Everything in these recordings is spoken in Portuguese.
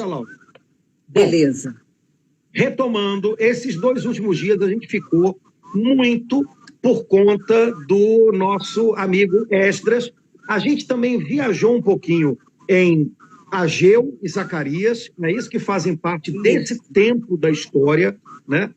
Laura. Bom, Beleza. retomando, esses 2 últimos dias a gente ficou muito por conta do nosso amigo Esdras. A gente também viajou um pouquinho em Ageu e Zacarias, né? Isso que fazem parte desse tempo da história, né?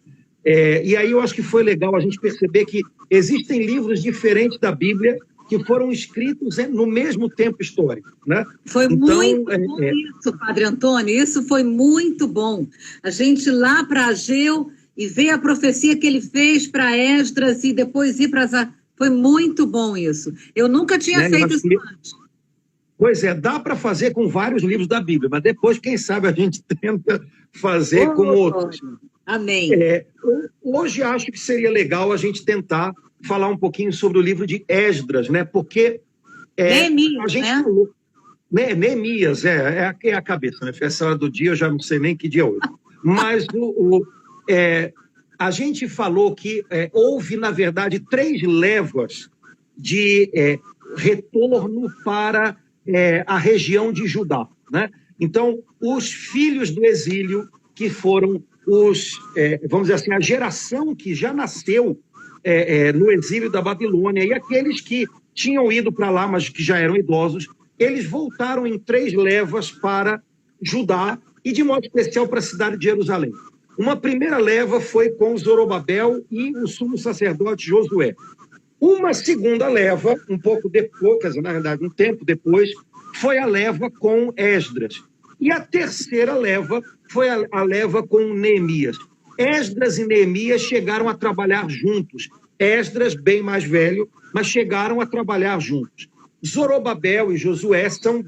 E aí eu acho que foi legal a gente perceber que existem livros diferentes da Bíblia que foram escritos no mesmo tempo histórico, né? Foi muito bom isso, Padre Antônio, isso foi muito bom. A gente ir lá para Ageu e ver a profecia que ele fez para Esdras e depois ir para... Foi muito bom isso. Eu nunca tinha feito isso antes. Pois é, dá para fazer com vários livros da Bíblia, mas depois, quem sabe, a gente tenta fazer com outros. Amém. Hoje acho que seria legal a gente tentar falar um pouquinho sobre o livro de Esdras, né? Porque Neemias, a gente né? falou... Neemias, é a cabeça, né? Essa hora do dia eu já não sei nem que dia é hoje. Mas a gente falou que houve, na verdade, 3 levas de retorno para a região de Judá, né? Então, os filhos do exílio, que foram vamos dizer assim, a geração que já nasceu no exílio da Babilônia, e aqueles que tinham ido para lá, mas que já eram idosos, eles voltaram em 3 levas para Judá e, de modo especial, para a cidade de Jerusalém. Uma primeira leva foi com Zorobabel e o sumo sacerdote Josué. Uma segunda leva, um pouco depois, quer dizer, na verdade, um tempo depois, foi a leva com Esdras. E a terceira leva foi a leva com Neemias. Esdras e Neemias chegaram a trabalhar juntos. Esdras, bem mais velho, mas chegaram a trabalhar juntos. Zorobabel e Josué são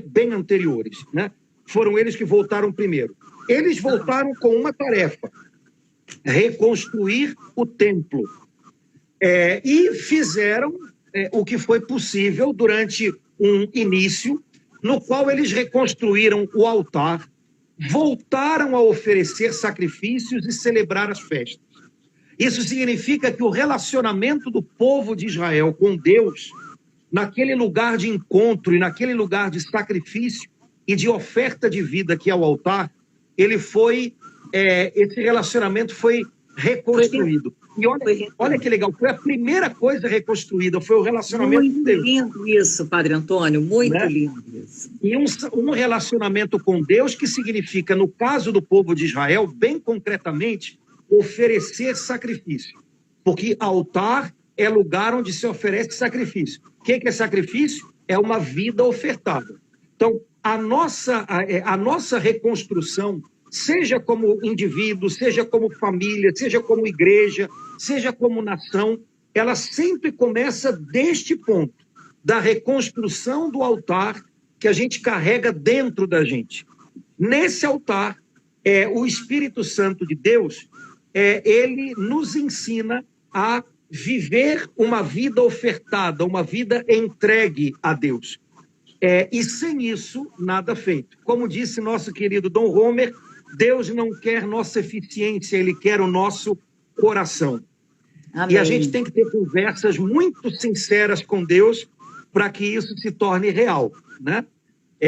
bem anteriores, né? Foram eles que voltaram primeiro. Eles voltaram com uma tarefa: reconstruir o templo. E fizeram o que foi possível durante um início, no qual eles reconstruíram o altar, voltaram a oferecer sacrifícios e celebrar as festas. Isso significa que o relacionamento do povo de Israel com Deus, naquele lugar de encontro e naquele lugar de sacrifício e de oferta de vida que é o altar, esse relacionamento foi reconstruído. E olha que legal, foi a primeira coisa reconstruída, foi o relacionamento com Deus. Muito lindo isso, Padre Antônio, muito lindo isso. E um relacionamento com Deus que significa, no caso do povo de Israel, bem concretamente, oferecer sacrifício. Porque altar é lugar onde se oferece sacrifício. O que é sacrifício? É uma vida ofertada. Então, a nossa reconstrução, seja como indivíduo, seja como família, seja como igreja, seja como nação, ela sempre começa deste ponto, da reconstrução do altar que a gente carrega dentro da gente. Nesse altar, o Espírito Santo de Deus, ele nos ensina a viver uma vida ofertada, uma vida entregue a Deus. E sem isso, nada feito. Como disse nosso querido Dom Homer, Deus não quer nossa eficiência, Ele quer o nosso coração. Amém. E a gente tem que ter conversas muito sinceras com Deus para que isso se torne real, né?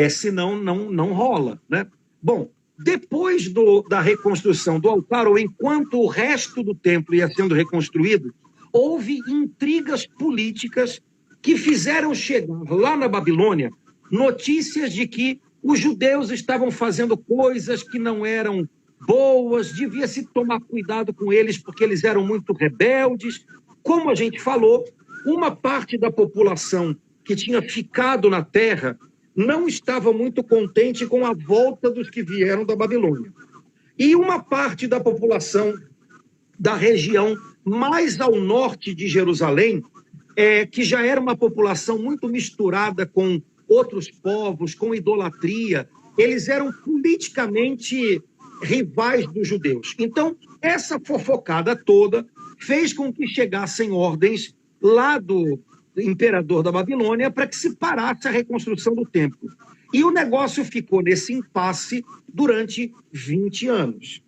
Senão não rola, né? Bom, depois da reconstrução do altar, ou enquanto o resto do templo ia sendo reconstruído, houve intrigas políticas que fizeram chegar lá na Babilônia notícias de que os judeus estavam fazendo coisas que não eram boas, devia-se tomar cuidado com eles porque eles eram muito rebeldes. Como a gente falou, uma parte da população que tinha ficado na terra não estava muito contente com a volta dos que vieram da Babilônia. E uma parte da população da região mais ao norte de Jerusalém, que já era uma população muito misturada com outros povos, com idolatria, eles eram politicamente rivais dos judeus. Então, essa fofocada toda fez com que chegassem ordens lá do imperador da Babilônia para que se parasse a reconstrução do templo. E o negócio ficou nesse impasse durante 20 anos.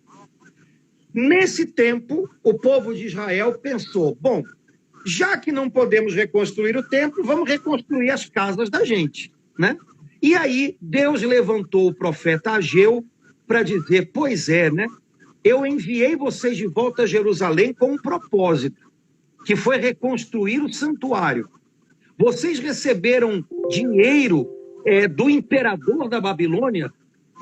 Nesse tempo, o povo de Israel pensou, bom, já que não podemos reconstruir o templo, vamos reconstruir as casas da gente, né? E aí Deus levantou o profeta Ageu para dizer, pois é, né? Eu enviei vocês de volta a Jerusalém com um propósito, que foi reconstruir o santuário. Vocês receberam dinheiro do imperador da Babilônia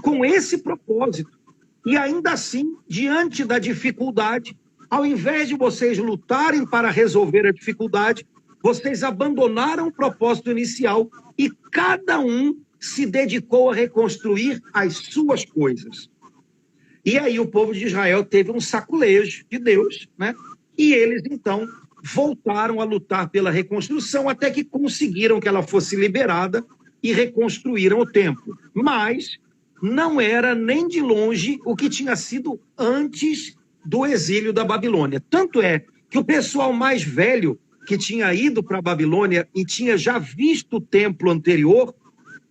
com esse propósito. E ainda assim, diante da dificuldade, ao invés de vocês lutarem para resolver a dificuldade, vocês abandonaram o propósito inicial e cada um se dedicou a reconstruir as suas coisas. E aí o povo de Israel teve um saculejo de Deus, né? E eles, então, voltaram a lutar pela reconstrução até que conseguiram que ela fosse liberada e reconstruíram o templo. Mas não era nem de longe o que tinha sido antes do exílio da Babilônia. Tanto é que o pessoal mais velho que tinha ido para a Babilônia e tinha já visto o templo anterior,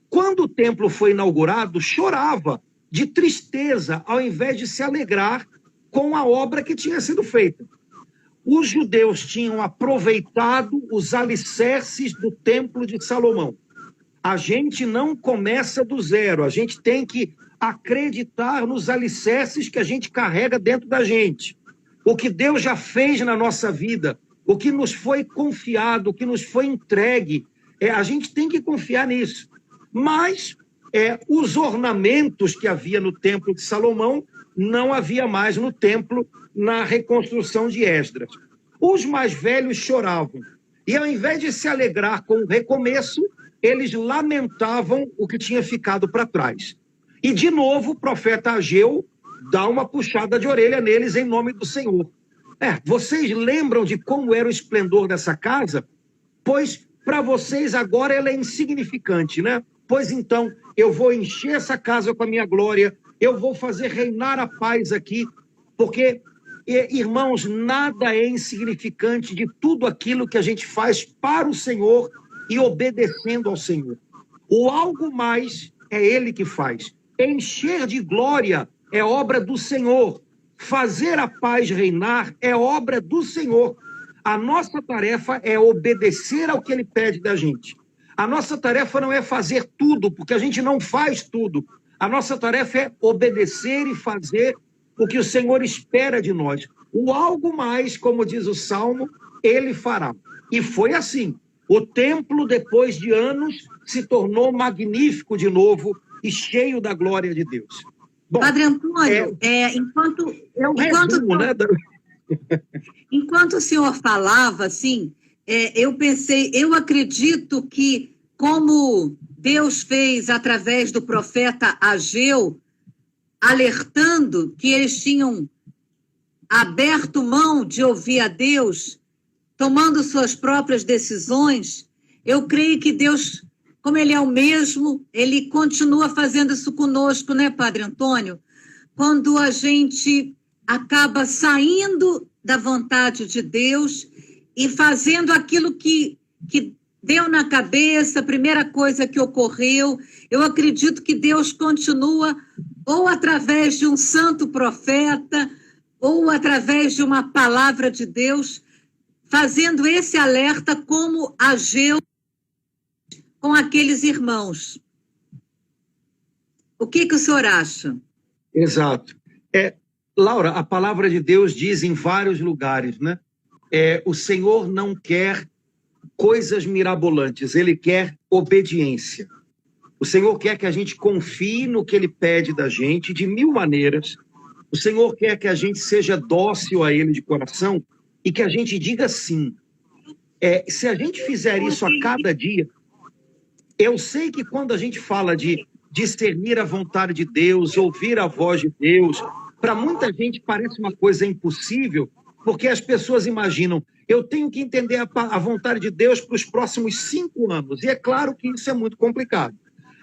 quando o templo foi inaugurado, chorava de tristeza, ao invés de se alegrar com a obra que tinha sido feita. Os judeus tinham aproveitado os alicerces do Templo de Salomão. A gente não começa do zero, a gente tem que acreditar nos alicerces que a gente carrega dentro da gente. O que Deus já fez na nossa vida, o que nos foi confiado, o que nos foi entregue, a gente tem que confiar nisso. Mas os ornamentos que havia no Templo de Salomão não havia mais no templo na reconstrução de Esdras. Os mais velhos choravam. E ao invés de se alegrar com o recomeço, eles lamentavam o que tinha ficado para trás. E, de novo, o profeta Ageu dá uma puxada de orelha neles em nome do Senhor. Vocês lembram de como era o esplendor dessa casa? Pois, para vocês, agora ela é insignificante, né? Pois então, eu vou encher essa casa com a minha glória, eu vou fazer reinar a paz aqui, porque, irmãos, nada é insignificante de tudo aquilo que a gente faz para o Senhor e obedecendo ao Senhor. O algo mais é Ele que faz. Encher de glória é obra do Senhor. Fazer a paz reinar é obra do Senhor. A nossa tarefa é obedecer ao que Ele pede da gente. A nossa tarefa não é fazer tudo, porque a gente não faz tudo. A nossa tarefa é obedecer e fazer o que o Senhor espera de nós. O algo mais, como diz o Salmo, Ele fará. E foi assim. O templo, depois de anos, se tornou magnífico de novo e cheio da glória de Deus. Bom, Padre Antônio, enquanto o senhor falava, assim, eu pensei, eu acredito que, como Deus fez através do profeta Ageu, alertando que eles tinham aberto mão de ouvir a Deus, tomando suas próprias decisões, eu creio que Deus, como Ele é o mesmo, Ele continua fazendo isso conosco, né, Padre Antônio? Quando a gente acaba saindo da vontade de Deus e fazendo aquilo que deu na cabeça, a primeira coisa que ocorreu, eu acredito que Deus continua, ou através de um santo profeta, ou através de uma palavra de Deus, fazendo esse alerta como Ageu com aqueles irmãos. O que o senhor acha? Exato. Laura, a palavra de Deus diz em vários lugares, né? O Senhor não quer coisas mirabolantes, Ele quer obediência. O Senhor quer que a gente confie no que Ele pede da gente de mil maneiras. O Senhor quer que a gente seja dócil a Ele de coração e que a gente diga sim. Se a gente fizer isso a cada dia, eu sei que quando a gente fala de discernir a vontade de Deus, ouvir a voz de Deus, para muita gente parece uma coisa impossível, porque as pessoas imaginam, eu tenho que entender a vontade de Deus para os próximos 5 anos. E é claro que isso é muito complicado.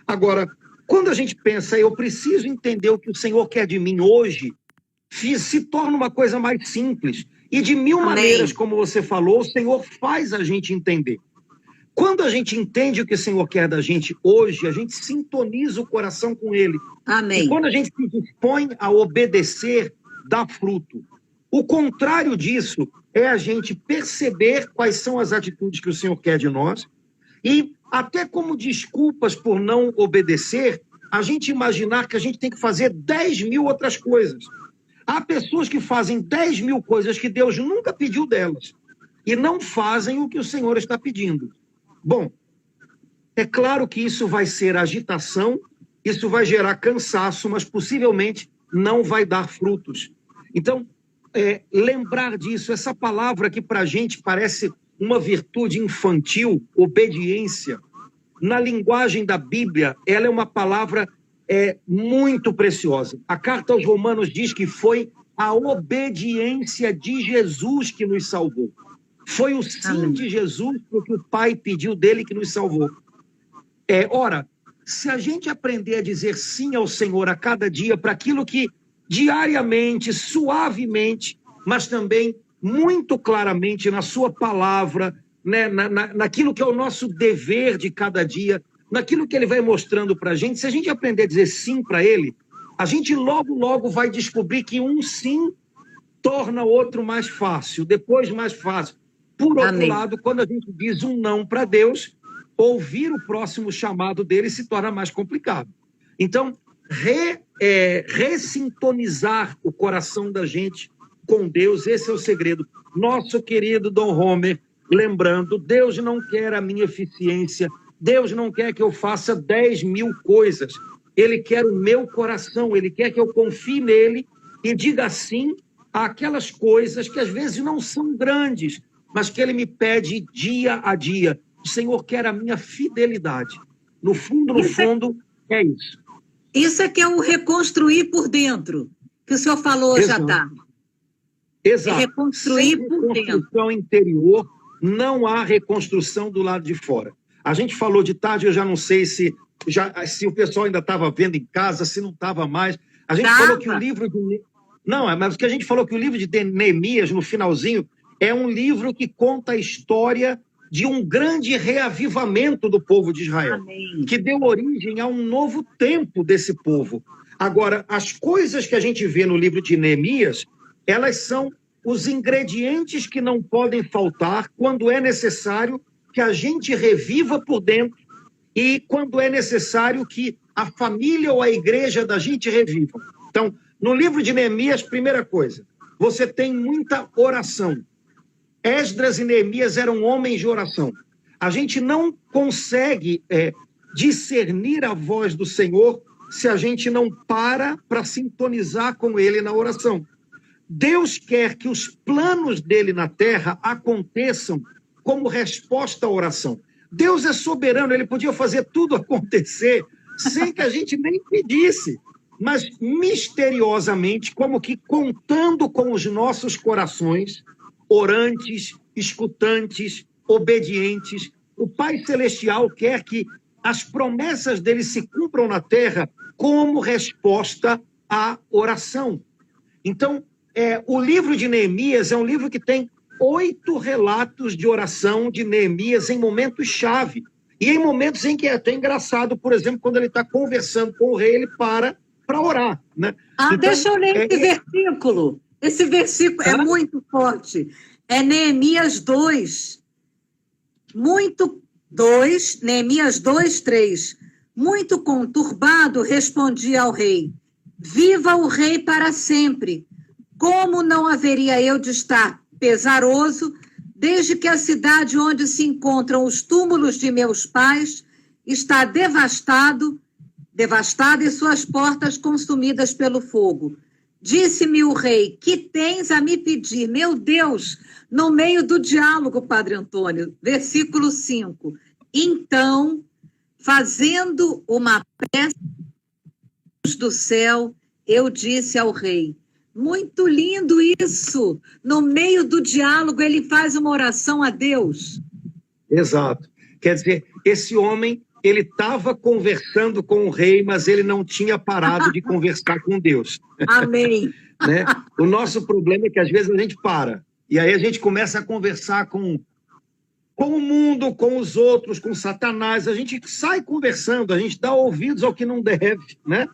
Agora, quando a gente pensa, eu preciso entender o que o Senhor quer de mim hoje, se torna uma coisa mais simples. E de mil maneiras, como você falou, o Senhor faz a gente entender. Quando a gente entende o que o Senhor quer da gente hoje, a gente sintoniza o coração com Ele. Amém. E quando a gente se dispõe a obedecer, dá fruto. O contrário disso é a gente perceber quais são as atitudes que o Senhor quer de nós e até como desculpas por não obedecer, a gente imaginar que a gente tem que fazer 10 mil outras coisas. Há pessoas que fazem 10 mil coisas que Deus nunca pediu delas e não fazem o que o Senhor está pedindo. Bom, é claro que isso vai ser agitação, isso vai gerar cansaço, mas possivelmente não vai dar frutos. Então, lembrar disso, essa palavra que para a gente parece uma virtude infantil, obediência, na linguagem da Bíblia, ela é uma palavra muito preciosa. A carta aos Romanos diz que foi a obediência de Jesus que nos salvou. Foi o sim de Jesus porque o Pai pediu dele que nos salvou. Ora, se a gente aprender a dizer sim ao Senhor a cada dia para aquilo que diariamente, suavemente, mas também muito claramente na sua palavra, né, naquilo que é o nosso dever de cada dia, naquilo que ele vai mostrando para a gente, se a gente aprender a dizer sim para ele, a gente logo vai descobrir que um sim torna o outro mais fácil, depois mais fácil. Por outro lado, quando a gente diz um não para Deus, ouvir o próximo chamado dele se torna mais complicado. Então, ressintonizar o coração da gente com Deus, esse é o segredo. Nosso querido Dom Homer, lembrando, Deus não quer a minha eficiência, Deus não quer que eu faça 10 mil coisas, Ele quer o meu coração, Ele quer que eu confie nele e diga sim àquelas coisas que às vezes não são grandes, mas que Ele me pede dia a dia. O Senhor quer a minha fidelidade. No fundo, é isso. Isso é que é o reconstruir por dentro, que o senhor falou hoje à tarde. Exato. É reconstruir por dentro. Reconstrução interior, não há reconstrução do lado de fora. A gente falou de tarde, eu já não sei se o pessoal ainda estava vendo em casa, se não estava mais. A gente falou que o livro de... Não, mas que a gente falou que o livro de Neemias, no finalzinho, é um livro que conta a história de um grande reavivamento do povo de Israel, que deu origem a um novo tempo desse povo. Agora, as coisas que a gente vê no livro de Neemias, elas são os ingredientes que não podem faltar quando é necessário que a gente reviva por dentro e quando é necessário que a família ou a igreja da gente reviva. Então, no livro de Neemias, primeira coisa, você tem muita oração. Esdras e Neemias eram homens de oração. A gente não consegue discernir a voz do Senhor se a gente não para sintonizar com ele na oração. Deus quer que os planos dele na terra aconteçam como resposta à oração. Deus é soberano, ele podia fazer tudo acontecer sem que a gente nem pedisse, mas misteriosamente, como que contando com os nossos corações, orantes, escutantes, obedientes, o Pai Celestial quer que as promessas dele se cumpram na terra como resposta à oração. Então, o livro de Neemias é um livro que tem 8 relatos de oração de Neemias em momentos-chave. E em momentos em que é até engraçado, por exemplo, quando ele está conversando com o rei, ele para orar. Né? Então, deixa eu ler esse versículo. Esse versículo é muito forte. É Neemias 2. Neemias 2, 3. Muito conturbado, respondi ao rei: viva o rei para sempre. Como não haveria eu de estar pesaroso, desde que a cidade onde se encontram os túmulos de meus pais está devastada e suas portas consumidas pelo fogo. Disse-me o rei: que tens a me pedir? Meu Deus, no meio do diálogo, Padre Antônio, versículo 5. Então, fazendo uma prece do céu, eu disse ao rei. Muito lindo isso. No meio do diálogo, ele faz uma oração a Deus. Exato. Quer dizer, esse homem, ele estava conversando com o rei, mas ele não tinha parado de conversar com Deus. Amém. Né? O nosso problema é que às vezes a gente para. E aí a gente começa a conversar com o mundo, com os outros, com Satanás. A gente sai conversando, a gente dá ouvidos ao que não deve, né?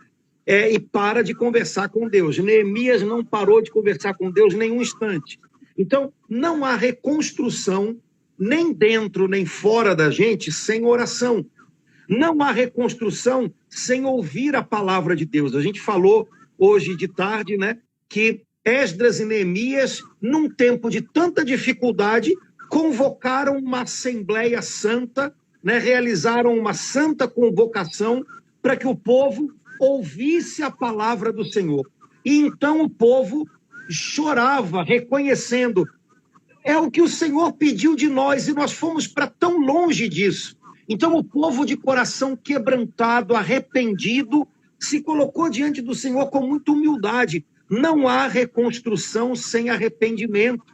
E para de conversar com Deus. Neemias não parou de conversar com Deus nenhum instante. Então, não há reconstrução nem dentro nem fora da gente, sem oração. Não há reconstrução sem ouvir a palavra de Deus. A gente falou hoje de tarde, né, que Esdras e Neemias, num tempo de tanta dificuldade, convocaram uma Assembleia Santa, né, realizaram uma santa convocação para que o povo ouvisse a palavra do Senhor. E então o povo chorava, reconhecendo: é o que o Senhor pediu de nós, e nós fomos para tão longe disso. Então o povo de coração quebrantado, arrependido, se colocou diante do Senhor com muita humildade. Não há reconstrução sem arrependimento.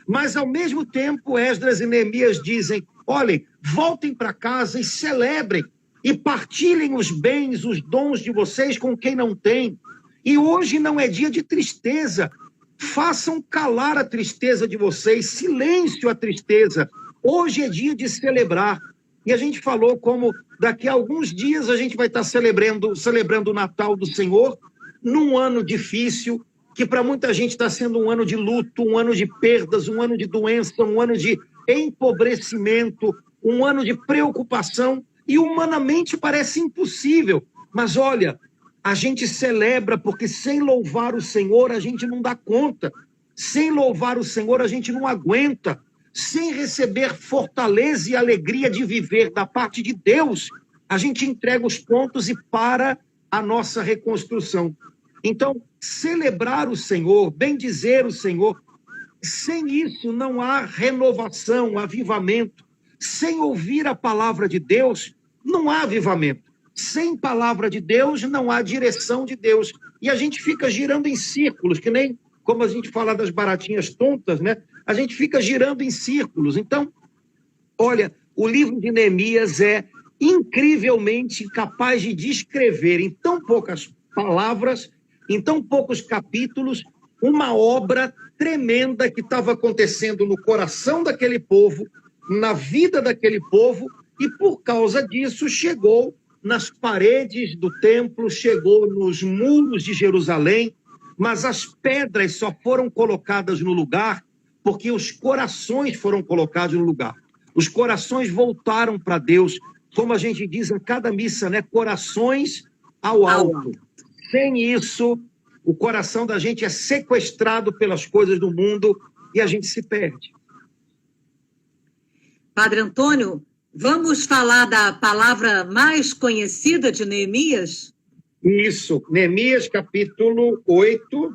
Mas, ao mesmo tempo, Esdras e Neemias dizem: olhem, voltem para casa e celebrem, e partilhem os bens, os dons de vocês com quem não tem. E hoje não é dia de tristeza. Façam calar a tristeza de vocês, silêncio a tristeza. Hoje é dia de celebrar. E a gente falou como daqui a alguns dias a gente vai estar celebrando o Natal do Senhor, num ano difícil, que para muita gente está sendo um ano de luto, um ano de perdas, um ano de doença, um ano de empobrecimento, um ano de preocupação, e humanamente parece impossível. Mas olha, a gente celebra, porque sem louvar o Senhor a gente não dá conta, sem louvar o Senhor a gente não aguenta, sem receber fortaleza e alegria de viver da parte de Deus, a gente entrega os pontos e para a nossa reconstrução. Então, celebrar o Senhor, bendizer o Senhor, sem isso não há renovação, avivamento. Sem ouvir a palavra de Deus, não há avivamento. Sem palavra de Deus, não há direção de Deus. E a gente fica girando em círculos, que nem como a gente fala das baratinhas tontas, né? A gente fica girando em círculos. Então, olha, o livro de Neemias é incrivelmente capaz de descrever em tão poucas palavras, em tão poucos capítulos, uma obra tremenda que estava acontecendo no coração daquele povo, na vida daquele povo, e por causa disso chegou nas paredes do templo, chegou nos muros de Jerusalém, mas as pedras só foram colocadas no lugar porque os corações foram colocados no lugar. Os corações voltaram para Deus, como a gente diz em cada missa, né? Corações ao alto. Sem isso, o coração da gente é sequestrado pelas coisas do mundo e a gente se perde. Padre Antônio, vamos falar da palavra mais conhecida de Neemias? Isso, Neemias capítulo 8.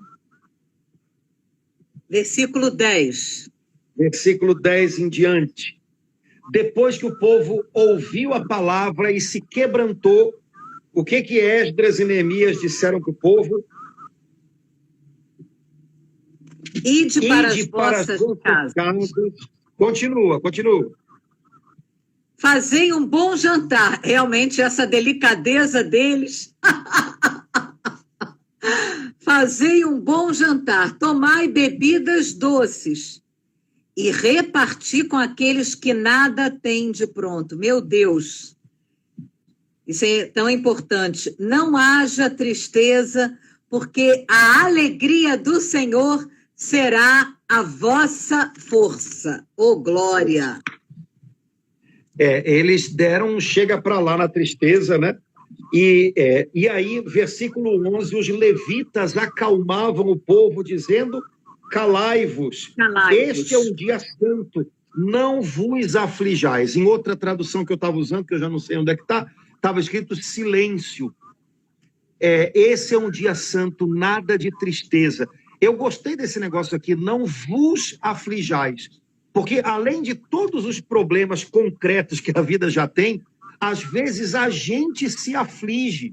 Versículo 10. Versículo 10 em diante. Depois que o povo ouviu a palavra e se quebrantou, o que Esdras e Neemias disseram para o povo? Ide para as vossas casas. Continua. Fazei um bom jantar. Realmente, essa delicadeza deles. Fazei um bom jantar. Tomai bebidas doces. E reparti com aqueles que nada têm de pronto. Meu Deus! Isso é tão importante. Não haja tristeza, porque a alegria do Senhor será a vossa força. Ô, glória! Eles deram um chega para lá na tristeza, né? E aí, versículo 11, os levitas acalmavam o povo, dizendo: calai-vos, este é um dia santo, não vos aflijais. Em outra tradução que eu estava usando, que eu já não sei onde é que está, estava escrito silêncio. Esse é um dia santo, nada de tristeza. Eu gostei desse negócio aqui, não vos aflijais. Porque, além de todos os problemas concretos que a vida já tem, às vezes a gente se aflige,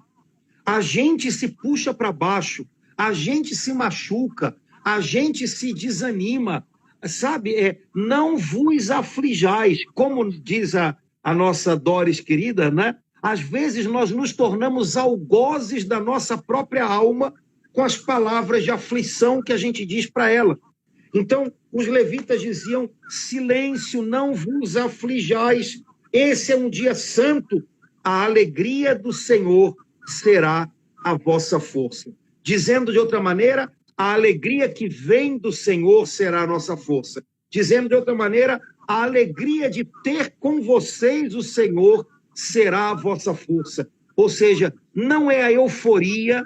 a gente se puxa para baixo, a gente se machuca, a gente se desanima, sabe? Não vos aflijais, como diz a nossa Doris querida, né? Às vezes nós nos tornamos algozes da nossa própria alma com as palavras de aflição que a gente diz para ela. Então, os levitas diziam: silêncio, não vos aflijais, esse é um dia santo, a alegria do Senhor será a vossa força. Dizendo de outra maneira, a alegria que vem do Senhor será a nossa força. Dizendo de outra maneira, a alegria de ter com vocês o Senhor será a vossa força. Ou seja, não é a euforia,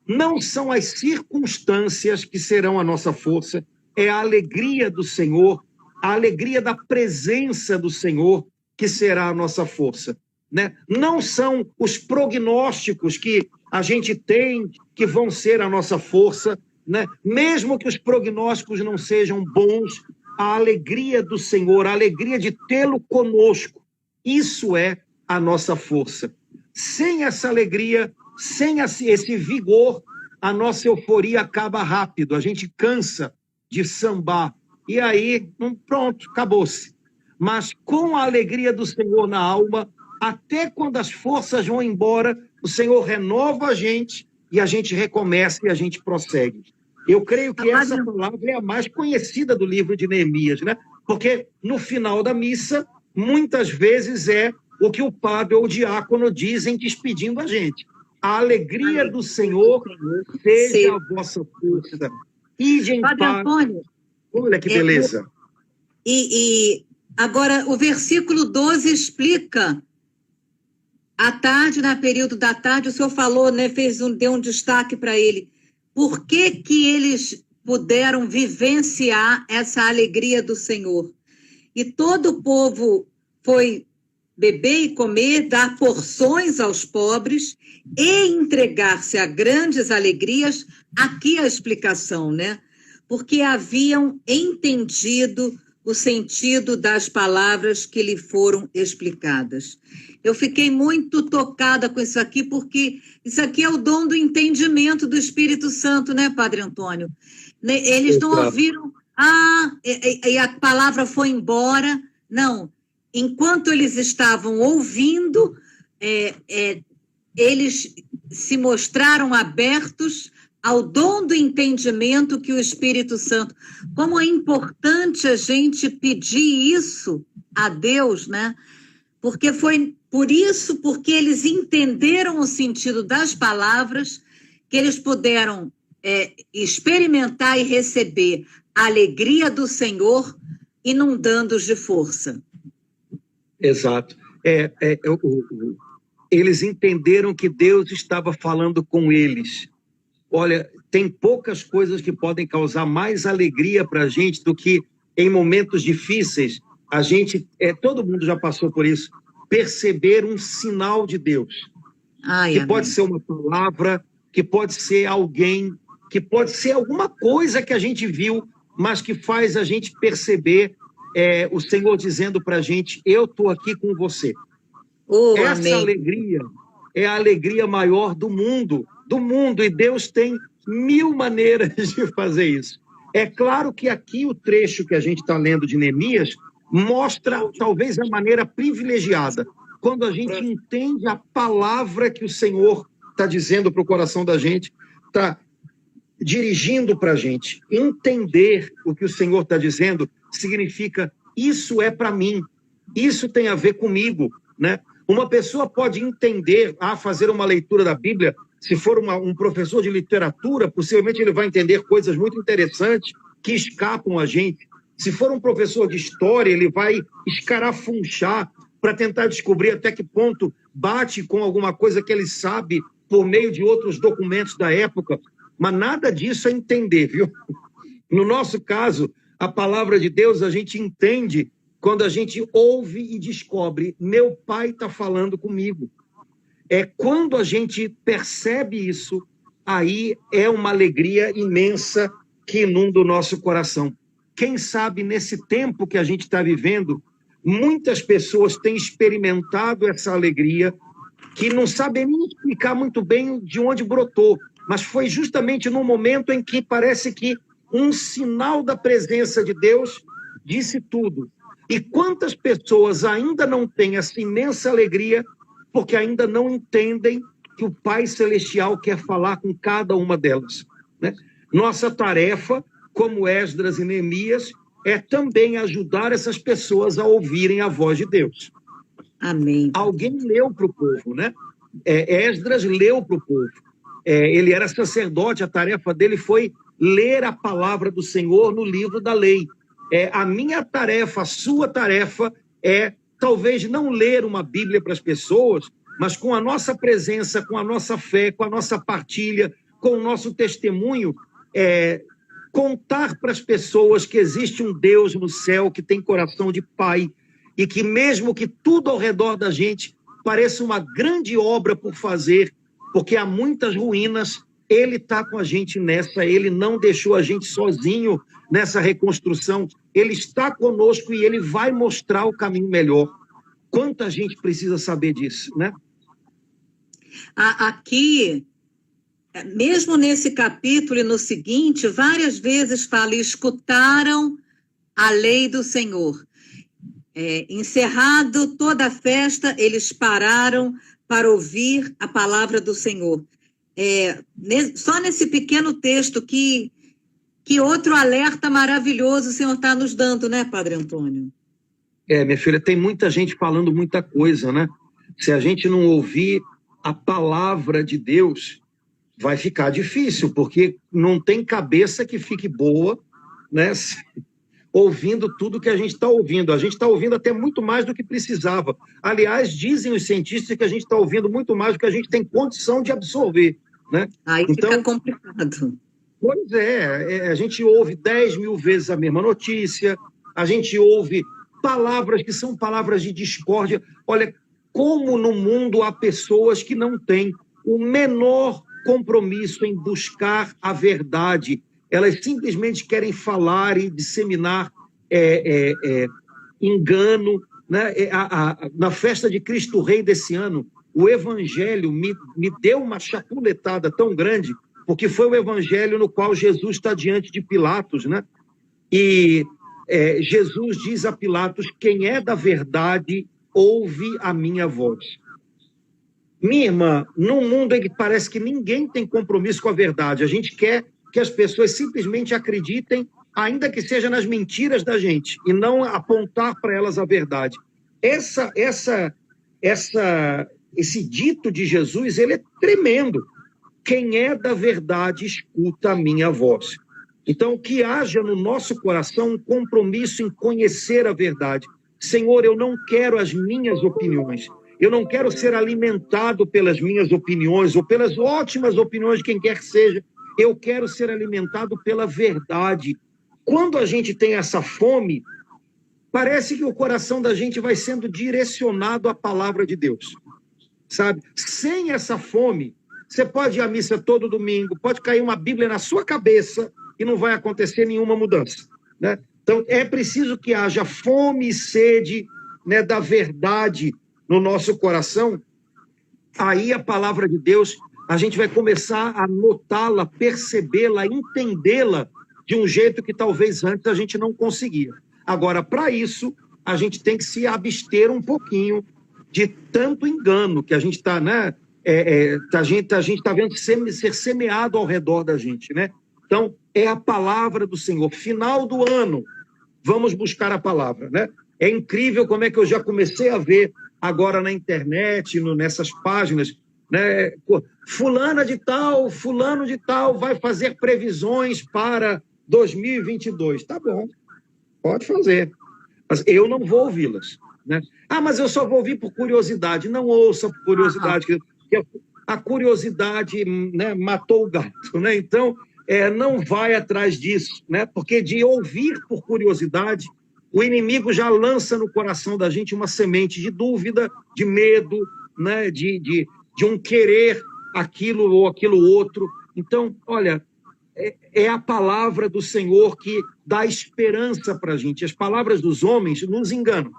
não são as circunstâncias que serão a nossa força, é a alegria do Senhor, a alegria da presença do Senhor que será a nossa força, né? Não são os prognósticos que a gente tem que vão ser a nossa força, né? Mesmo que os prognósticos não sejam bons, a alegria do Senhor, a alegria de tê-lo conosco, isso é a nossa força. Sem essa alegria, sem esse vigor, a nossa euforia acaba rápido, a gente cansa de sambar, e aí, pronto, acabou-se. Mas com a alegria do Senhor na alma, até quando as forças vão embora, o Senhor renova a gente e a gente recomeça e a gente prossegue. Eu creio que essa palavra é a mais conhecida do livro de Neemias, né? Porque no final da missa, muitas vezes é o que o padre ou o diácono dizem despedindo a gente. A alegria do Senhor seja a vossa força. Ide em Padre paz. Antônio, Olha que beleza. E agora, o versículo 12 explica, à tarde, no período da tarde, o senhor falou, né, deu um destaque para ele. Por que eles puderam vivenciar essa alegria do Senhor? E todo o povo foi beber e comer, dar porções aos pobres e entregar-se a grandes alegrias. Aqui a explicação, né? Porque haviam entendido o sentido das palavras que lhe foram explicadas. Eu fiquei muito tocada com isso aqui, porque isso aqui é o dom do entendimento do Espírito Santo, né, Padre Antônio? Eles não ouviram, e a palavra foi embora. Não, enquanto eles estavam ouvindo, eles se mostraram abertos ao dom do entendimento que o Espírito Santo... Como é importante a gente pedir isso a Deus, né? Porque foi por isso, porque eles entenderam o sentido das palavras, que eles puderam experimentar e receber a alegria do Senhor, inundando-os de força. Exato. Eles entenderam que Deus estava falando com eles. Olha, tem poucas coisas que podem causar mais alegria para a gente do que em momentos difíceis, a gente, todo mundo já passou por isso, perceber um sinal de Deus. Que pode ser uma palavra, que pode ser alguém, que pode ser alguma coisa que a gente viu, mas que faz a gente perceber o Senhor dizendo para a gente, eu estou aqui com você. Essa alegria é a alegria maior do mundo, e Deus tem 1000 maneiras de fazer isso. É claro que aqui o trecho que a gente está lendo de Neemias mostra talvez a maneira privilegiada, quando a gente entende a palavra que o Senhor está dizendo para o coração da gente, está dirigindo para a gente. Entender o que o Senhor está dizendo significa, isso é para mim, isso tem a ver comigo, né? Uma pessoa pode entender, fazer uma leitura da Bíblia, se for um professor de literatura, possivelmente ele vai entender coisas muito interessantes que escapam a gente. Se for um professor de história, ele vai escarafunchar para tentar descobrir até que ponto bate com alguma coisa que ele sabe por meio de outros documentos da época. Mas nada disso é entender, viu? No nosso caso, a palavra de Deus a gente entende quando a gente ouve e descobre, meu pai está falando comigo. Quando a gente percebe isso, aí é uma alegria imensa que inunda o nosso coração. Quem sabe, nesse tempo que a gente está vivendo, muitas pessoas têm experimentado essa alegria, que não sabem nem explicar muito bem de onde brotou, mas foi justamente no momento em que parece que um sinal da presença de Deus disse tudo. E quantas pessoas ainda não têm essa imensa alegria, porque ainda não entendem que o Pai Celestial quer falar com cada uma delas, né? Nossa tarefa, como Esdras e Neemias, é também ajudar essas pessoas a ouvirem a voz de Deus. Amém. Alguém leu para o povo, né? Esdras leu para o povo. Ele era sacerdote, a tarefa dele foi ler a palavra do Senhor no livro da lei. A minha tarefa, a sua tarefa é talvez não ler uma Bíblia para as pessoas, mas com a nossa presença, com a nossa fé, com a nossa partilha, com o nosso testemunho, contar para as pessoas que existe um Deus no céu que tem coração de pai e que mesmo que tudo ao redor da gente pareça uma grande obra por fazer, porque há muitas ruínas, ele está com a gente nessa, ele não deixou a gente sozinho nessa reconstrução, ele está conosco e ele vai mostrar o caminho melhor. Quanta gente precisa saber disso, né? Aqui, mesmo nesse capítulo e no seguinte, várias vezes fala, escutaram a lei do Senhor. Encerrado toda a festa, eles pararam para ouvir a palavra do Senhor. Só nesse pequeno texto que outro alerta maravilhoso o Senhor está nos dando, né, Padre Antônio? Minha filha, tem muita gente falando muita coisa, né? Se a gente não ouvir a palavra de Deus, vai ficar difícil, porque não tem cabeça que fique boa, né? Ouvindo tudo que a gente está ouvindo. A gente está ouvindo até muito mais do que precisava. Aliás, dizem os cientistas que a gente está ouvindo muito mais do que a gente tem condição de absorver, né? Aí então, fica complicado. Pois a gente ouve 10 mil vezes a mesma notícia, a gente ouve palavras que são palavras de discórdia. Olha, como no mundo há pessoas que não têm o menor compromisso em buscar a verdade. Elas simplesmente querem falar e disseminar engano, né? Na festa de Cristo Rei desse ano, o Evangelho me deu uma chapuletada tão grande, porque foi o Evangelho no qual Jesus está diante de Pilatos, né? E Jesus diz a Pilatos, quem é da verdade, ouve a minha voz. Minha irmã, num mundo em que parece que ninguém tem compromisso com a verdade, a gente quer que as pessoas simplesmente acreditem, ainda que seja nas mentiras da gente, e não apontar para elas a verdade. Esse dito de Jesus, ele é tremendo. Quem é da verdade, escuta a minha voz. Então, que haja no nosso coração um compromisso em conhecer a verdade. Senhor, eu não quero as minhas opiniões. Eu não quero ser alimentado pelas minhas opiniões ou pelas ótimas opiniões de quem quer que seja. Eu quero ser alimentado pela verdade. Quando a gente tem essa fome, parece que o coração da gente vai sendo direcionado à palavra de Deus, sabe? Sem essa fome, você pode ir à missa todo domingo, pode cair uma Bíblia na sua cabeça e não vai acontecer nenhuma mudança, né? Então, é preciso que haja fome e sede, né, da verdade no nosso coração. Aí a palavra de Deus, a gente vai começar a notá-la, percebê-la, entendê-la de um jeito que talvez antes a gente não conseguia. Agora, para isso, a gente tem que se abster um pouquinho de tanto engano que a gente está, né? A gente está vendo ser semeado ao redor da gente, né? Então, é a palavra do Senhor. Final do ano, vamos buscar a palavra, né? É incrível como é que eu já comecei a ver agora na internet, nessas páginas, né? Fulano de tal vai fazer previsões para 2022. Tá bom, pode fazer, mas eu não vou ouvi-las, né? Mas eu só vou ouvir por curiosidade. Não ouça por curiosidade, que a curiosidade, né, matou o gato, né? Então, não vai atrás disso, né? Porque de ouvir por curiosidade, o inimigo já lança no coração da gente uma semente de dúvida, de medo, né? de um querer aquilo ou aquilo outro. Então, olha, é a palavra do Senhor que dá esperança para a gente. As palavras dos homens nos enganam,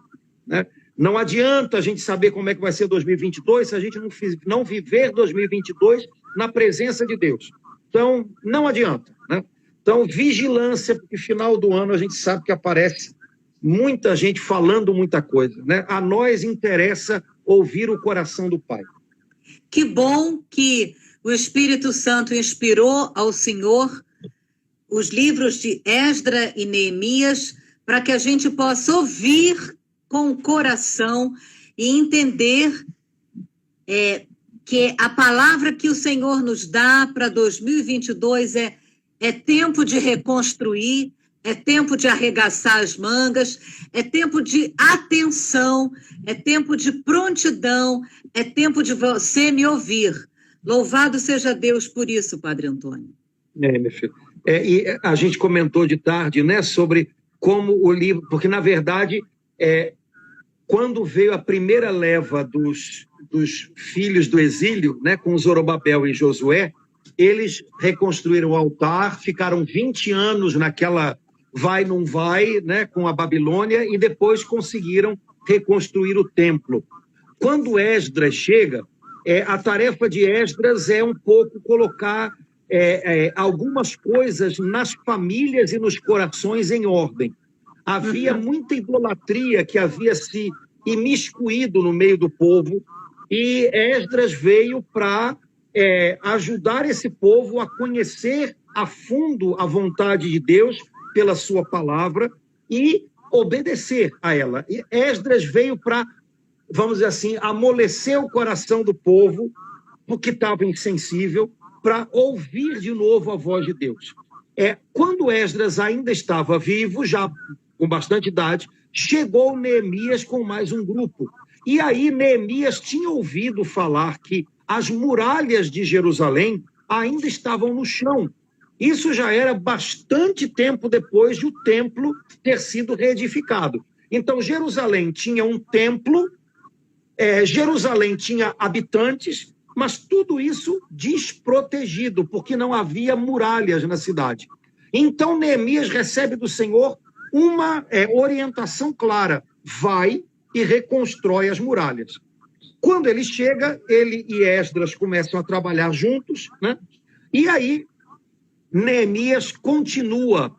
né? Não adianta a gente saber como é que vai ser 2022 se a gente não viver 2022 na presença de Deus. Então, não adianta, né? Então, vigilância, porque final do ano a gente sabe que aparece muita gente falando muita coisa, né? A nós interessa ouvir o coração do Pai. Que bom que o Espírito Santo inspirou ao Senhor os livros de Esdras e Neemias para que a gente possa ouvir com o coração e entender que a palavra que o Senhor nos dá para 2022 é tempo de reconstruir, é tempo de arregaçar as mangas, é tempo de atenção, é tempo de prontidão, é tempo de você me ouvir. Louvado seja Deus por isso, Padre Antônio. Meu filho. E a gente comentou de tarde, né, sobre como o livro... Porque, na verdade, quando veio a primeira leva dos filhos do exílio, né, com Zorobabel e Josué, eles reconstruíram o altar, ficaram 20 anos naquela vai, não vai, né, com a Babilônia, e depois conseguiram reconstruir o templo. Quando Esdras chega, a tarefa de Esdras é um pouco colocar algumas coisas nas famílias e nos corações em ordem. Havia muita idolatria que havia se imiscuído no meio do povo, e Esdras veio para ajudar esse povo a conhecer a fundo a vontade de Deus pela sua palavra e obedecer a ela. E Esdras veio para, vamos dizer assim, amolecer o coração do povo, porque estava insensível, para ouvir de novo a voz de Deus. Quando Esdras ainda estava vivo, já com bastante idade, chegou Neemias com mais um grupo. E aí Neemias tinha ouvido falar que as muralhas de Jerusalém ainda estavam no chão. Isso já era bastante tempo depois de o templo ter sido reedificado. Então, Jerusalém tinha um templo, Jerusalém tinha habitantes, mas tudo isso desprotegido, porque não havia muralhas na cidade. Então, Neemias recebe do Senhor uma orientação clara: vai e reconstrói as muralhas. Quando ele chega, ele e Esdras começam a trabalhar juntos, né? E aí Neemias continua,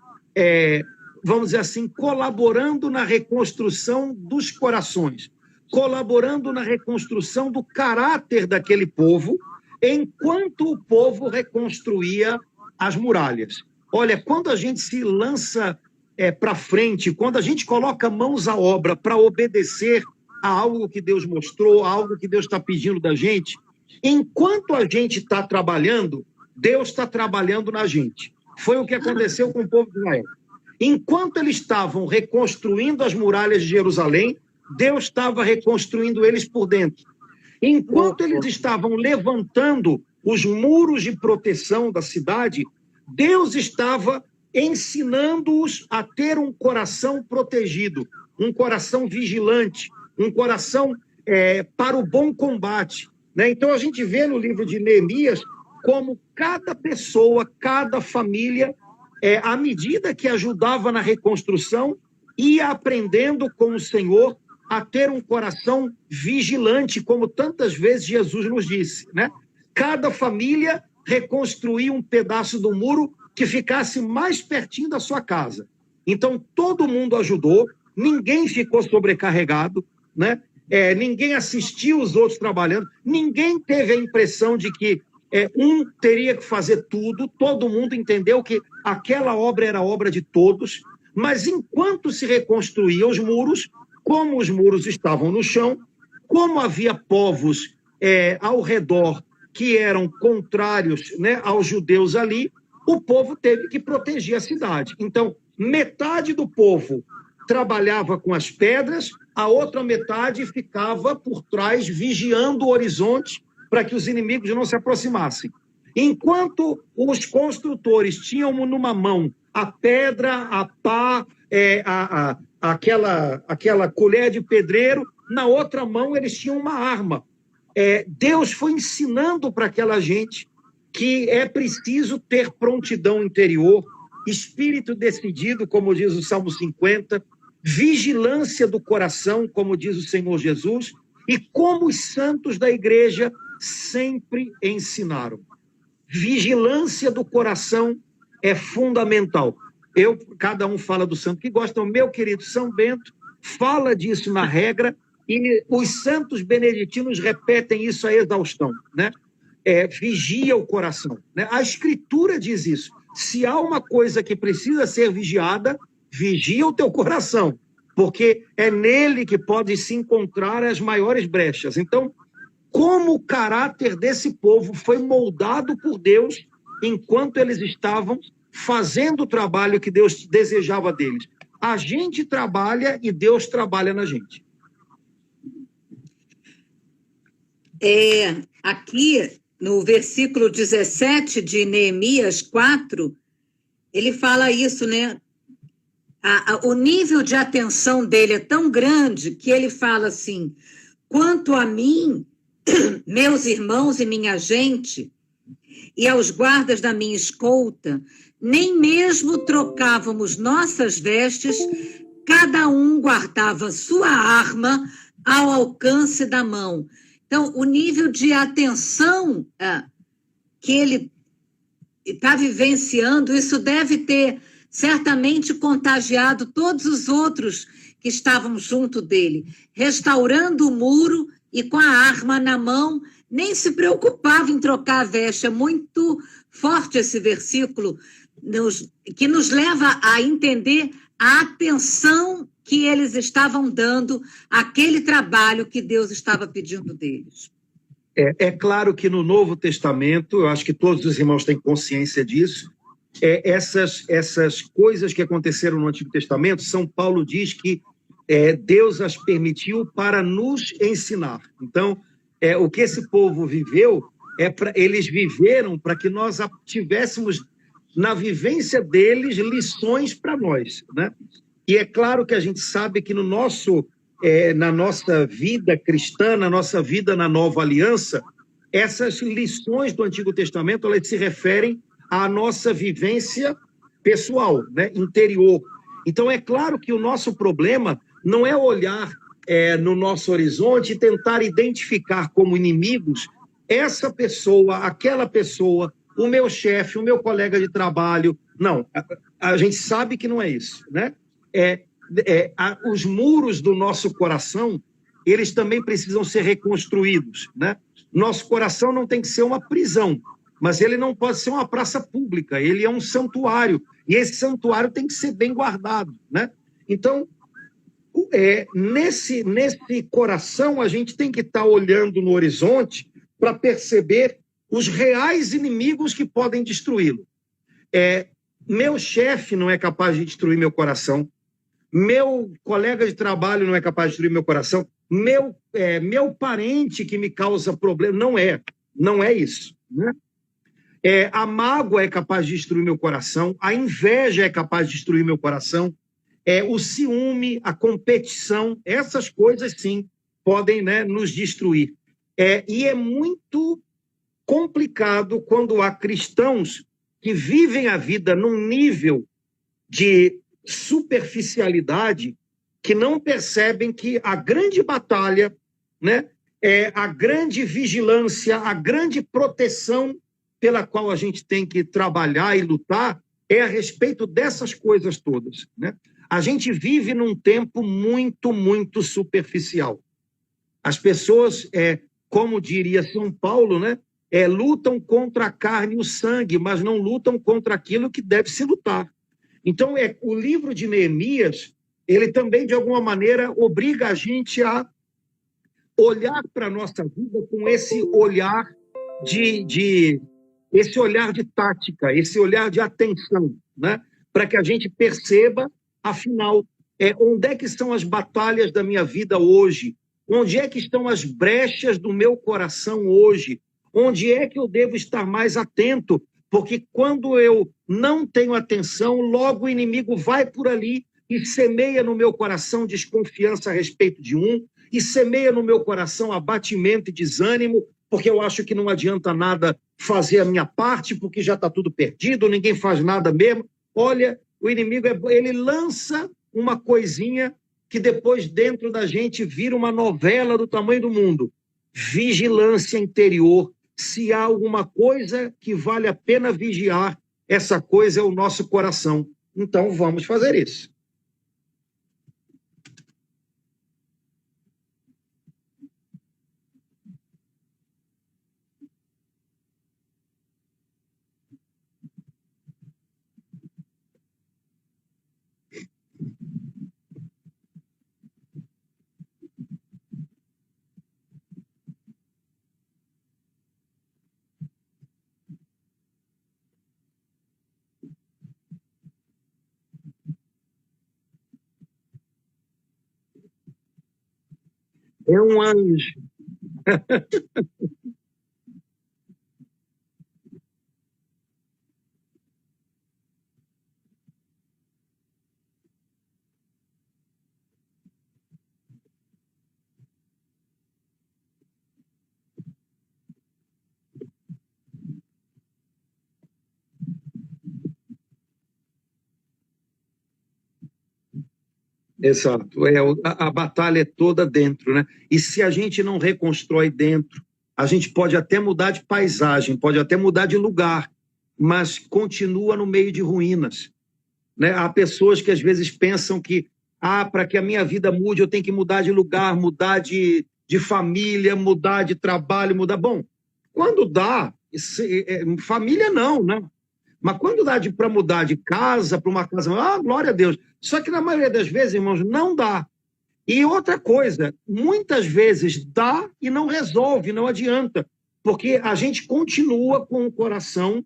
vamos dizer assim, colaborando na reconstrução dos corações, colaborando na reconstrução do caráter daquele povo, enquanto o povo reconstruía as muralhas. Olha, quando a gente se lança para frente, quando a gente coloca mãos à obra para obedecer a algo que Deus mostrou, a algo que Deus está pedindo da gente, enquanto a gente está trabalhando, Deus está trabalhando na gente. Foi o que aconteceu com o povo de Israel. Enquanto eles estavam reconstruindo as muralhas de Jerusalém, Deus estava reconstruindo eles por dentro. Enquanto eles estavam levantando os muros de proteção da cidade, Deus estava ensinando-os a ter um coração protegido, um coração vigilante, um coração para o bom combate, né? Então, a gente vê no livro de Neemias como cada pessoa, cada família, à medida que ajudava na reconstrução, ia aprendendo com o Senhor a ter um coração vigilante, como tantas vezes Jesus nos disse, né? Cada família reconstruía um pedaço do muro que ficasse mais pertinho da sua casa. Então, todo mundo ajudou, ninguém ficou sobrecarregado, né? Ninguém assistiu os outros trabalhando, ninguém teve a impressão de que um teria que fazer tudo, todo mundo entendeu que aquela obra era obra de todos, mas enquanto se reconstruíam os muros, como os muros estavam no chão, como havia povos ao redor que eram contrários, né, aos judeus ali, o povo teve que proteger a cidade. Então, metade do povo trabalhava com as pedras, a outra metade ficava por trás, vigiando o horizonte, para que os inimigos não se aproximassem. Enquanto os construtores tinham numa mão a pedra, a pá, aquela colher de pedreiro, na outra mão eles tinham uma arma. Deus foi ensinando para aquela gente que é preciso ter prontidão interior, espírito decidido, como diz o Salmo 50, vigilância do coração, como diz o Senhor Jesus, e como os santos da igreja sempre ensinaram. Vigilância do coração é fundamental. Cada um fala do santo que gosta. O meu querido São Bento fala disso na regra e os santos beneditinos repetem isso à exaustão, né? Vigia o coração, né? A Escritura diz isso. Se há uma coisa que precisa ser vigiada, vigia o teu coração, porque é nele que podem se encontrar as maiores brechas. Então, como o caráter desse povo foi moldado por Deus enquanto eles estavam fazendo o trabalho que Deus desejava deles. A gente trabalha e Deus trabalha na gente. Aqui, no versículo 17 de Neemias 4, ele fala isso, né? O nível de atenção dele é tão grande que ele fala assim: quanto a mim, meus irmãos e minha gente, e aos guardas da minha escolta, nem mesmo trocávamos nossas vestes, cada um guardava sua arma ao alcance da mão. Então, o nível de atenção que ele está vivenciando, isso deve ter certamente contagiado todos os outros que estavam junto dele, restaurando o muro e com a arma na mão, nem se preocupava em trocar a veste. É muito forte esse versículo, que nos leva a entender a atenção que eles estavam dando àquele trabalho que Deus estava pedindo deles. É claro que no Novo Testamento, eu acho que todos os irmãos têm consciência disso, essas coisas que aconteceram no Antigo Testamento, São Paulo diz que Deus as permitiu para nos ensinar. Então, o que esse povo viveu, eles viveram para que nós tivéssemos, na vivência deles, lições para nós, né? E é claro que a gente sabe que na nossa vida cristã, na nossa vida na Nova Aliança, essas lições do Antigo Testamento, elas se referem à nossa vivência pessoal, né, interior. Então, é claro que o nosso problema não é olhar no nosso horizonte e tentar identificar como inimigos essa pessoa, aquela pessoa, o meu chefe, o meu colega de trabalho. Não, a gente sabe que não é isso, né? Os muros do nosso coração, eles também precisam ser reconstruídos, né? Nosso coração não tem que ser uma prisão, mas ele não pode ser uma praça pública, ele é um santuário, e esse santuário tem que ser bem guardado, né? Então, nesse coração, a gente tem que estar olhando no horizonte para perceber os reais inimigos que podem destruí-lo. Meu chefe não é capaz de destruir meu coração, meu colega de trabalho não é capaz de destruir meu coração, meu parente que me causa problema, não é isso, né? A mágoa é capaz de destruir meu coração, a inveja é capaz de destruir meu coração, o ciúme, a competição, essas coisas sim podem, né, nos destruir. E é muito complicado quando há cristãos que vivem a vida num nível de superficialidade que não percebem que a grande batalha, né, a grande vigilância, a grande proteção pela qual a gente tem que trabalhar e lutar é a respeito dessas coisas todas, né? A gente vive num tempo muito, muito superficial. As pessoas, como diria São Paulo, né, lutam contra a carne e o sangue, mas não lutam contra aquilo que deve se lutar. Então, o livro de Neemias, ele também, de alguma maneira, obriga a gente a olhar para a nossa vida com esse olhar esse olhar de tática, esse olhar de atenção, né? Para que a gente perceba, afinal, onde é que estão as batalhas da minha vida hoje? Onde é que estão as brechas do meu coração hoje? Onde é que eu devo estar mais atento? Porque quando eu não tenho atenção, logo o inimigo vai por ali e semeia no meu coração desconfiança a respeito de e semeia no meu coração abatimento e desânimo, porque eu acho que não adianta nada fazer a minha parte, porque já está tudo perdido, ninguém faz nada mesmo. Olha, o inimigo, ele lança uma coisinha que depois dentro da gente vira uma novela do tamanho do mundo. Vigilância interior. Se há alguma coisa que vale a pena vigiar, essa coisa é o nosso coração. Então, vamos fazer isso. É um anjo. Exato. A batalha é toda dentro, né? E se a gente não reconstrói dentro, a gente pode até mudar de paisagem, pode até mudar de lugar, mas continua no meio de ruínas, né? Há pessoas que às vezes pensam que, para que a minha vida mude, eu tenho que mudar de lugar, mudar de família, mudar de trabalho, mudar. Bom, quando dá, família não, né? Mas quando dá para mudar de casa para uma casa, glória a Deus. Só que na maioria das vezes, irmãos, não dá. E outra coisa, muitas vezes dá e não resolve, não adianta, porque a gente continua com o coração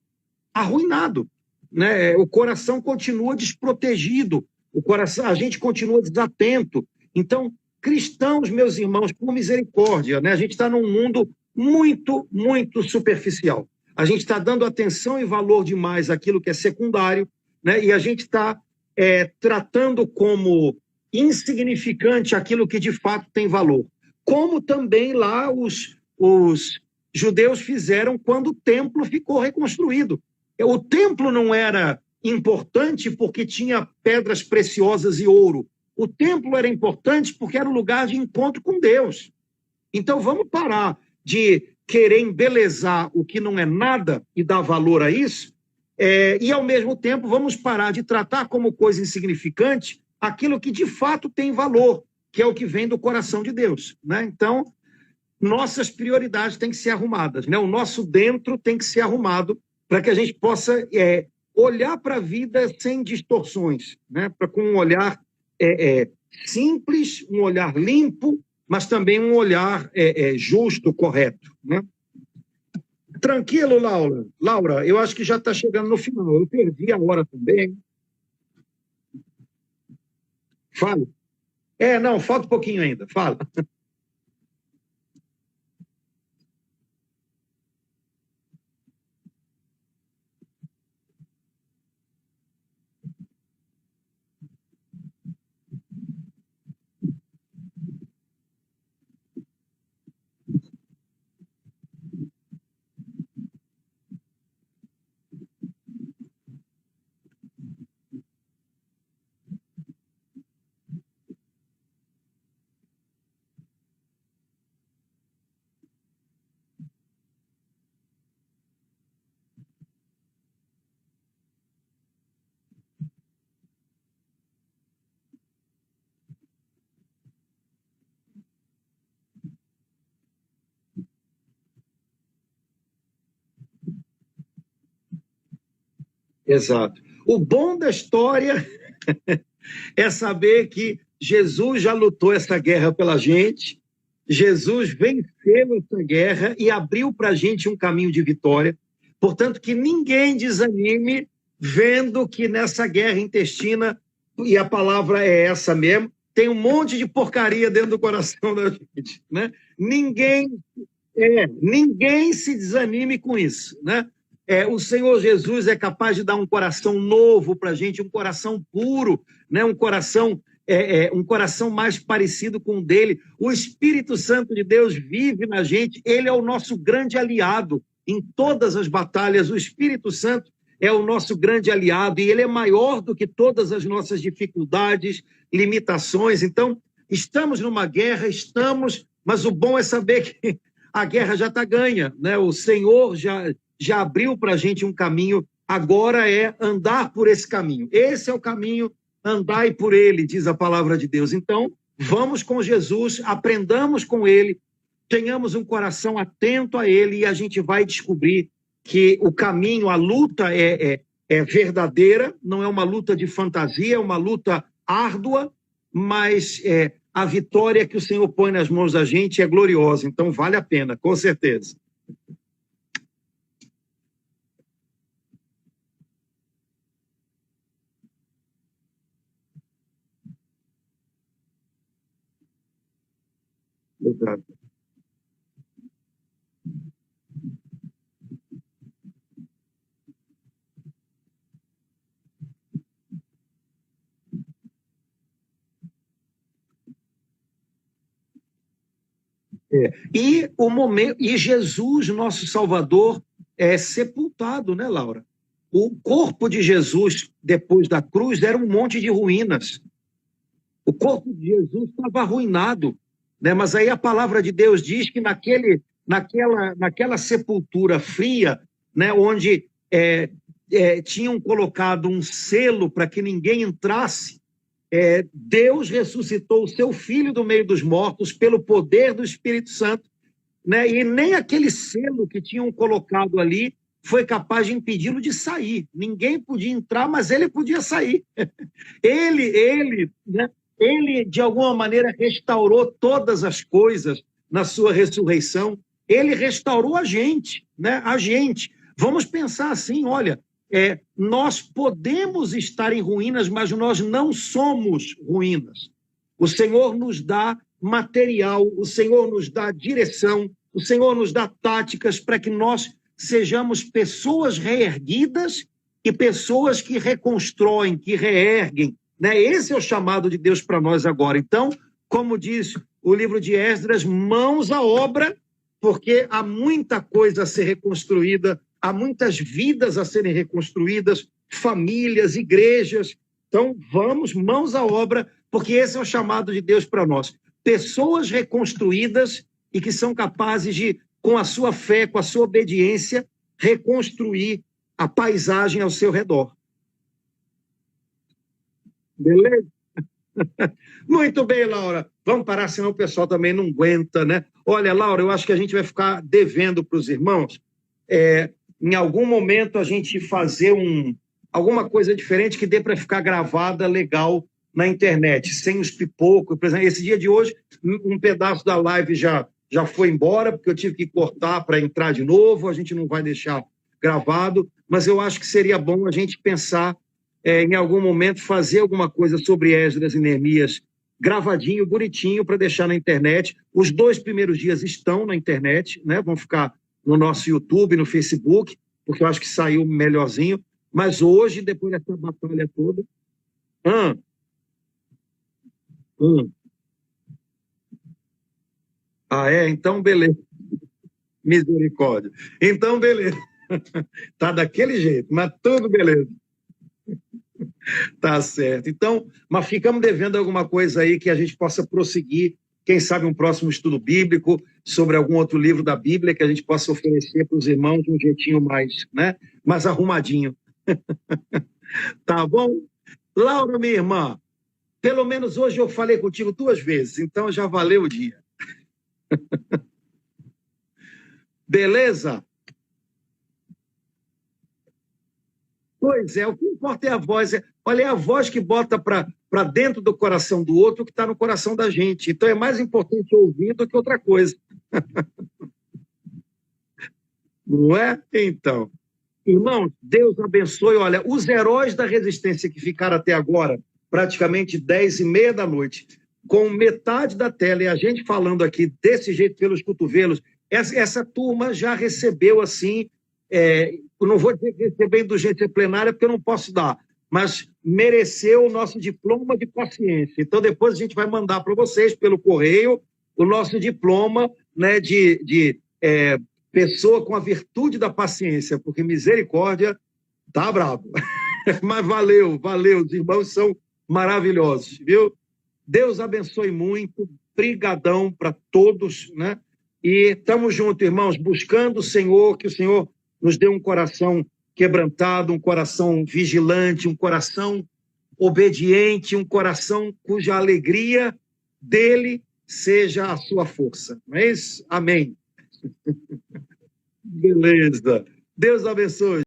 arruinado, né? O coração continua desprotegido, o coração, a gente continua desatento. Então, cristãos, meus irmãos, por misericórdia, né? A gente está num mundo muito, muito superficial. A gente está dando atenção e valor demais àquilo que é secundário, né? E a gente está tratando como insignificante aquilo que de fato tem valor. Como também lá os judeus fizeram quando o templo ficou reconstruído. O templo não era importante porque tinha pedras preciosas e ouro. O templo era importante porque era um lugar de encontro com Deus. Então vamos parar de querer embelezar o que não é nada e dar valor a isso, e ao mesmo tempo vamos parar de tratar como coisa insignificante aquilo que de fato tem valor, que é o que vem do coração de Deus, né? Então, nossas prioridades têm que ser arrumadas, né? O nosso dentro tem que ser arrumado para que a gente possa olhar para a vida sem distorções, né? Com um olhar simples, um olhar limpo, mas também um olhar justo, correto, né? Tranquilo, Laura. Laura, eu acho que já está chegando no final. Eu perdi a hora também. Fala. Não, falta um pouquinho ainda. Fala. Exato. O bom da história é saber que Jesus já lutou essa guerra pela gente, Jesus venceu essa guerra e abriu para a gente um caminho de vitória. Portanto, que ninguém desanime vendo que nessa guerra intestina, e a palavra é essa mesmo, tem um monte de porcaria dentro do coração da gente, né? Ninguém se desanime com isso, né? O Senhor Jesus é capaz de dar um coração novo para a gente, um coração puro, né? Um coração mais parecido com o dele. O Espírito Santo de Deus vive na gente, ele é o nosso grande aliado em todas as batalhas. O Espírito Santo é o nosso grande aliado e ele é maior do que todas as nossas dificuldades, limitações. Então, estamos numa guerra, mas o bom é saber que a guerra já está ganha, né? O Senhor já abriu para a gente um caminho, agora é andar por esse caminho. Esse é o caminho, andai por ele, diz a palavra de Deus. Então, vamos com Jesus, aprendamos com ele, tenhamos um coração atento a ele e a gente vai descobrir que o caminho, a luta é verdadeira, não é uma luta de fantasia, é uma luta árdua, mas a vitória que o Senhor põe nas mãos da gente é gloriosa, então vale a pena, com certeza. Exato. E Jesus, nosso Salvador, é sepultado, né, Laura? O corpo de Jesus, depois da cruz, era um monte de ruínas. O corpo de Jesus estava arruinado, né? Mas aí a palavra de Deus diz que naquela sepultura fria, né, onde tinham colocado um selo para que ninguém entrasse, Deus ressuscitou o seu Filho do meio dos mortos pelo poder do Espírito Santo, né? E nem aquele selo que tinham colocado ali foi capaz de impedi-lo de sair. Ninguém podia entrar, mas ele podia sair. Né? Ele, de alguma maneira, restaurou todas as coisas na sua ressurreição. Ele restaurou a gente, né? A gente. Vamos pensar assim, olha, nós podemos estar em ruínas, mas nós não somos ruínas. O Senhor nos dá material, o Senhor nos dá direção, o Senhor nos dá táticas para que nós sejamos pessoas reerguidas e pessoas que reconstroem, que reerguem, né? Esse é o chamado de Deus para nós agora. Então, como diz o livro de Esdras, mãos à obra, porque há muita coisa a ser reconstruída, há muitas vidas a serem reconstruídas, famílias, igrejas. Então, vamos, mãos à obra, porque esse é o chamado de Deus para nós. Pessoas reconstruídas e que são capazes de, com a sua fé, com a sua obediência, reconstruir a paisagem ao seu redor. Beleza? Muito bem, Laura. Vamos parar, senão o pessoal também não aguenta, né? Olha, Laura, eu acho que a gente vai ficar devendo para os irmãos, em algum momento, a gente fazer alguma coisa diferente que dê para ficar gravada legal na internet, sem os pipocos. Por exemplo, esse dia de hoje, um pedaço da live já foi embora, porque eu tive que cortar para entrar de novo, a gente não vai deixar gravado, mas eu acho que seria bom a gente pensar em algum momento fazer alguma coisa sobre Esdras e Neemias, gravadinho, bonitinho, para deixar na internet. Os 2 primeiros dias estão na internet, né? Vão ficar no nosso YouTube, no Facebook, porque eu acho que saiu melhorzinho. Mas hoje, depois dessa batalha toda... Então beleza. Misericórdia. Então beleza. Tá daquele jeito, mas tudo beleza. Tá certo. Então, mas ficamos devendo alguma coisa aí que a gente possa prosseguir, quem sabe um próximo estudo bíblico sobre algum outro livro da Bíblia que a gente possa oferecer para os irmãos de um jeitinho mais, né, mais arrumadinho. Tá bom? Laura, minha irmã, pelo menos hoje eu falei contigo 2 vezes, então já valeu o dia. Beleza? Pois é, o que importa é a voz. Olha, é a voz que bota para dentro do coração do outro o que está no coração da gente. Então é mais importante ouvir do que outra coisa. Não é? Então, irmãos, Deus abençoe. Olha, os heróis da resistência que ficaram até agora, praticamente 10h30 da noite, com metade da tela e a gente falando aqui desse jeito pelos cotovelos, essa turma já recebeu assim... eu não vou dizer que recebeu indulgência plenária, porque eu não posso dar, mas mereceu o nosso diploma de paciência. Então, depois a gente vai mandar para vocês, pelo correio, o nosso diploma, né, de pessoa com a virtude da paciência, porque misericórdia tá bravo. Mas valeu, os irmãos são maravilhosos, viu? Deus abençoe muito, brigadão para todos, né? E estamos juntos, irmãos, buscando o Senhor, que o Senhor nos dê um coração quebrantado, um coração vigilante, um coração obediente, um coração cuja alegria dele seja a sua força. Não é isso? Amém. Beleza. Deus abençoe.